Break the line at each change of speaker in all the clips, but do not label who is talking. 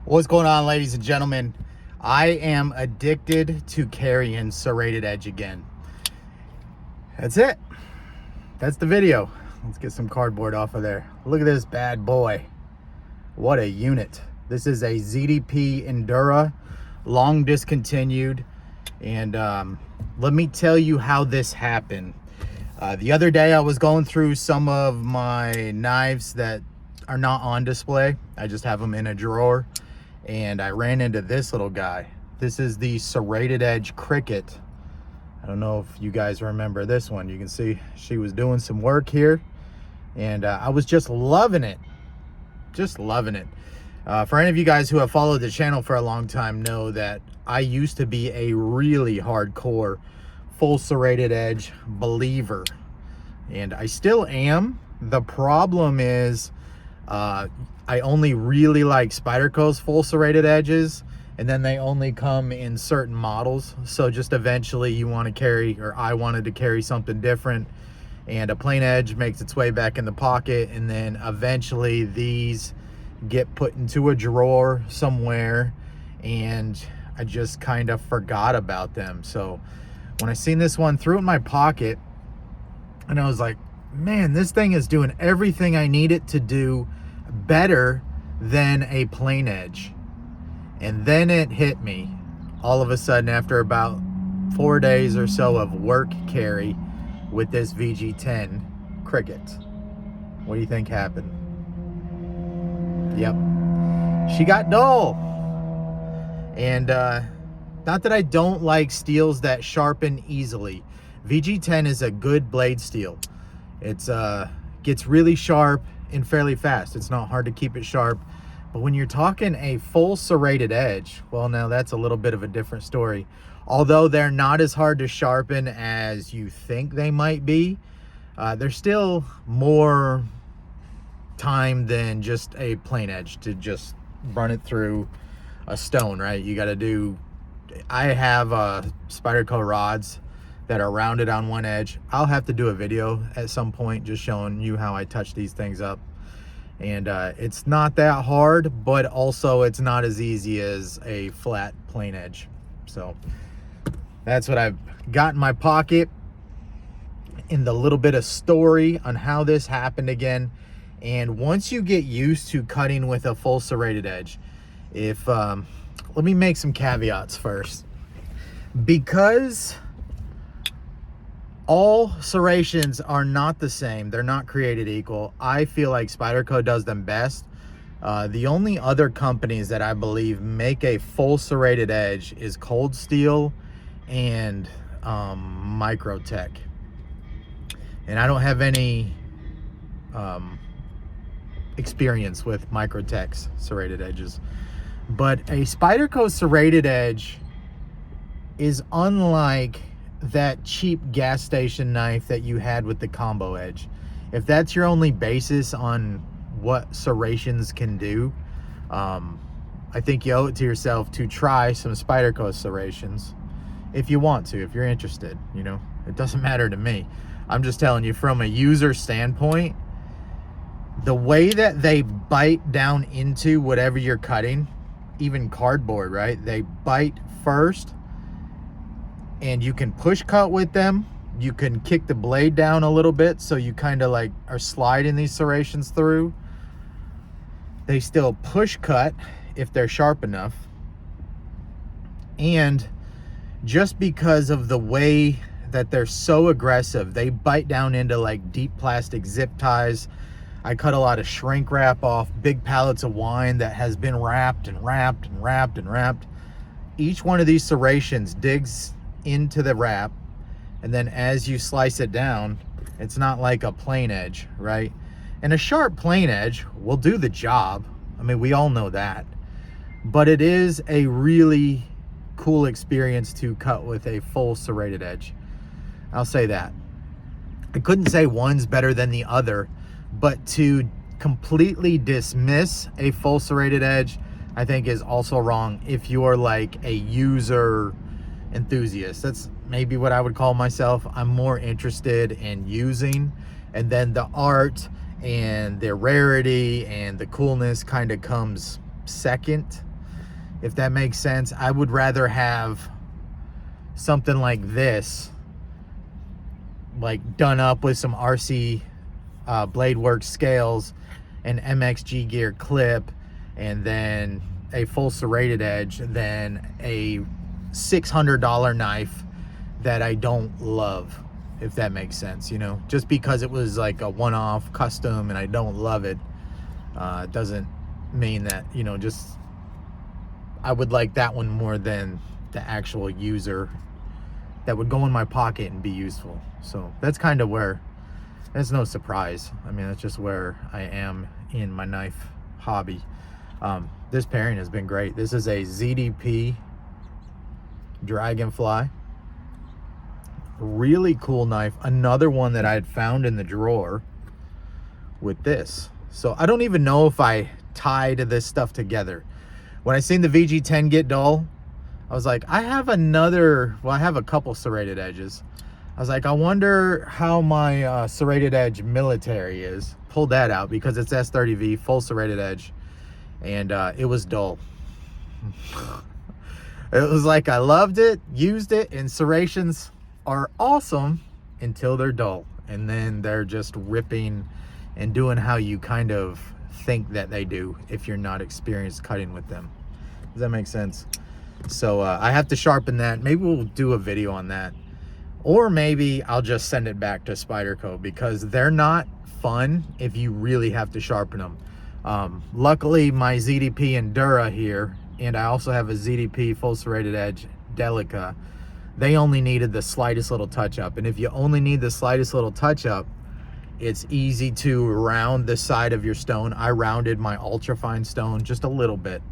What's going on, ladies and gentlemen? I am addicted to carrying serrated edge again. That's it. That's the video. Let's get some cardboard off of there. Look at this bad boy. What a unit. This is a ZDP Endura, long discontinued. And let me tell you how this happened. The other day I was going through some of my knives that are not on display. I just have them in a drawer. And I ran into this little guy. This is the serrated edge Cricut. I don't know if you guys remember this one. You can see she was doing some work here, and I was just loving it. Just loving it. For any of you guys who have followed the channel for a long time know that I used to be a really hardcore full serrated edge believer, and I still am. The problem is I only really like Spyderco's full serrated edges, and then they only come in certain models. So just eventually you want to carry, or I wanted to carry something different, and a plain edge makes its way back in the pocket, and then eventually these get put into a drawer somewhere, and I just kind of forgot about them. So when I seen this one, threw it in my pocket, and I was like, man, this thing is doing everything I need it to do better than a plain edge. And then it hit me all of a sudden after about 4 days or so of work carry with this VG10 Cricut. What do you think happened? Yep, she got dull. And not that I don't like steels that sharpen easily. VG10 is a good blade steel. It's gets really sharp and fairly fast. It's not hard to keep it sharp. But when you're talking a full serrated edge, well, now that's a little bit of a different story. Although they're not as hard to sharpen as you think they might be, there's still more time than just a plain edge to just run it through a stone, right? You got to do, I have Spyderco rods that are rounded on one edge. I'll have to do a video at some point just showing you how I touch these things up. And it's not that hard, but also it's not as easy as a flat plain edge. So that's what I've got in my pocket, in the little bit of story on how this happened again. And once you get used to cutting with a full serrated edge, if let me make some caveats first. Because all serrations are not the same, they're not created equal, I feel like Spyderco does them best. The only other companies that I believe make a full serrated edge is Cold Steel and Microtech. And I don't have any experience with Microtech's serrated edges. But a Spyderco serrated edge is unlike that cheap gas station knife that you had with the combo edge. If that's your only basis on what serrations can do, I think you owe it to yourself to try some Spyderco serrations if you want to, if you're interested. You know, it doesn't matter to me. I'm just telling you from a user standpoint, the way that they bite down into whatever you're cutting, even cardboard, right? They bite first, and you can push cut with them. You can kick the blade down a little bit, so you kind of like are sliding these serrations through. They still push cut if they're sharp enough. And just because of the way that they're so aggressive, they bite down into like deep plastic zip ties. I cut a lot of shrink wrap off big pallets of wine that has been wrapped and wrapped and wrapped and wrapped. Each one of these serrations digs into the wrap, and then as you slice it down, it's not like a plain edge, right? And a sharp plain edge will do the job. I mean, we all know that. But it is a really cool experience to cut with a full serrated edge. I'll say that. I couldn't say one's better than the other, but to completely dismiss a full serrated edge, I think is also wrong if you're like a user enthusiast. That's maybe what I would call myself. I'm more interested in using, and then the art and the rarity and the coolness kind of comes second. if that makes sense. I would rather have something like this, like done up with some RC Blade Works scales, an MXG gear clip, and then a full serrated edge, than a $600 knife that I don't love, if that makes sense. You know, just because it was like a one-off custom and I don't love it, doesn't mean that, you know, just I would like that one more than the actual user that would go in my pocket and be useful. So that's kind of where, that's no surprise. I mean, that's just where I am in my knife hobby. This pairing has been great. This is a ZDP Dragonfly. Really cool knife. Another one that I had found in the drawer with this. So I don't even know if I tied this stuff together. When I seen the VG10 get dull, I was like, I have another, well, I have a couple serrated edges. I was like, I wonder how my serrated edge military is. Pulled that out because it's S30V, full serrated edge. And it was dull. It was like I loved it, used it, and serrations are awesome until they're dull. And then they're just ripping and doing how you kind of think that they do if you're not experienced cutting with them. Does that make sense? So I have to sharpen that. Maybe we'll do a video on that. Or maybe I'll just send it back to Spyderco, because they're not fun if you really have to sharpen them. Luckily, my ZDP Endura here, and I also have a ZDP full serrated edge Delica, they only needed the slightest little touch up. And if you only need the slightest little touch up, it's easy to round the side of your stone. I rounded my ultra fine stone just a little bit,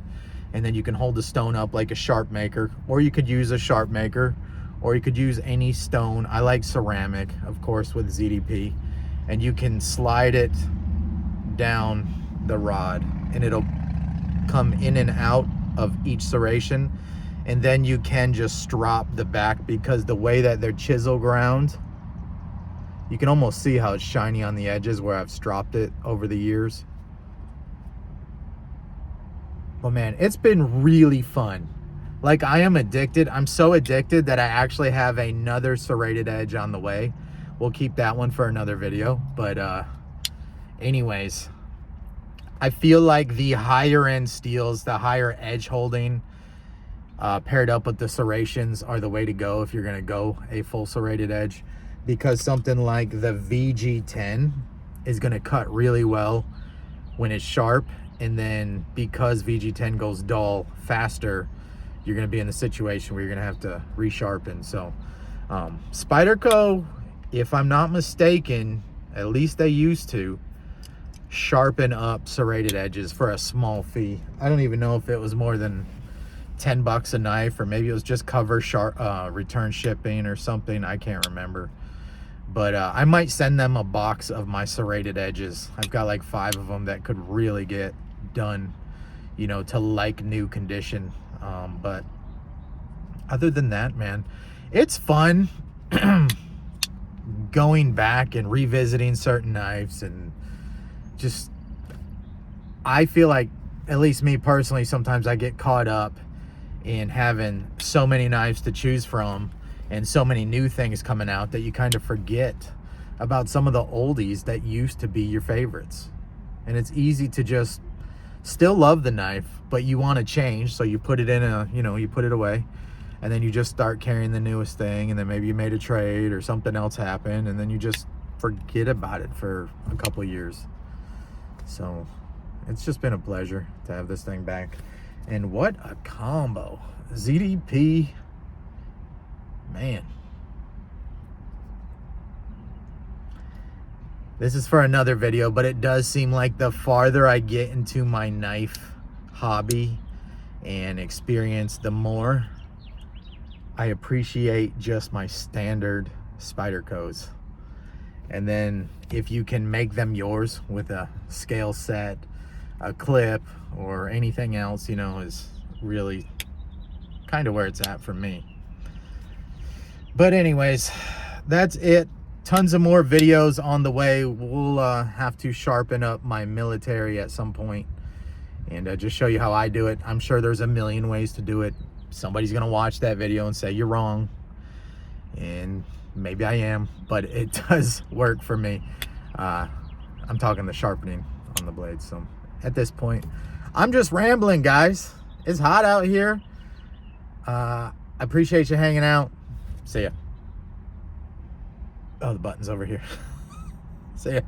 and then you can hold the stone up like a sharp maker, or you could use a sharp maker, or you could use any stone. I like ceramic, of course, with ZDP, and you can slide it down the rod and it'll come in and out of each serration. And then you can just strop the back, because the way that they're chisel ground, you can almost see how it's shiny on the edges where I've stropped it over the years. But man, it's been really fun. Like, I am addicted. I'm so addicted that I actually have another serrated edge on the way. We'll keep that one for another video. But anyways, I feel like the higher end steels, the higher edge holding, paired up with the serrations, are the way to go if you're going to go a full serrated edge, because something like the VG10 is going to cut really well when it's sharp. And then because VG10 goes dull faster, you're going to be in the situation where you're going to have to resharpen. So Spyderco, if I'm not mistaken, at least they used to sharpen up serrated edges for a small fee. I don't even know if it was more than 10 bucks a knife, or maybe it was just cover return shipping or something. I can't remember. But I might send them a box of my serrated edges. I've got like 5 of them that could really get done, you know, to like new condition. But other than that, man, it's fun going back and revisiting certain knives. And just, I feel like, at least me personally, sometimes I get caught up in having so many knives to choose from and so many new things coming out that you kind of forget about some of the oldies that used to be your favorites. And it's easy to just still love the knife, but you want to change, so you put it in a, you know, you put it away, and then you just start carrying the newest thing, and then maybe you made a trade or something else happened, and then you just forget about it for a couple of years. So it's just been a pleasure to have this thing back. And what a combo. ZDP, man. This is for another video, but it does seem like the farther I get into my knife hobby and experience, the more I appreciate just my standard Spydercos. And then if you can make them yours with a scale set, a clip, or anything else, you know, is really kind of where it's at for me. But anyways, that's it. Tons of more videos on the way. We'll have to sharpen up my military at some point and just show you how I do it. I'm sure there's a million ways to do it. Somebody's gonna watch that video and say you're wrong, and maybe I am, but it does work for me. I'm talking the sharpening on the blade. So at this point, I'm just rambling, guys. It's hot out here. I appreciate you hanging out. See ya. Oh, the button's over here. See ya.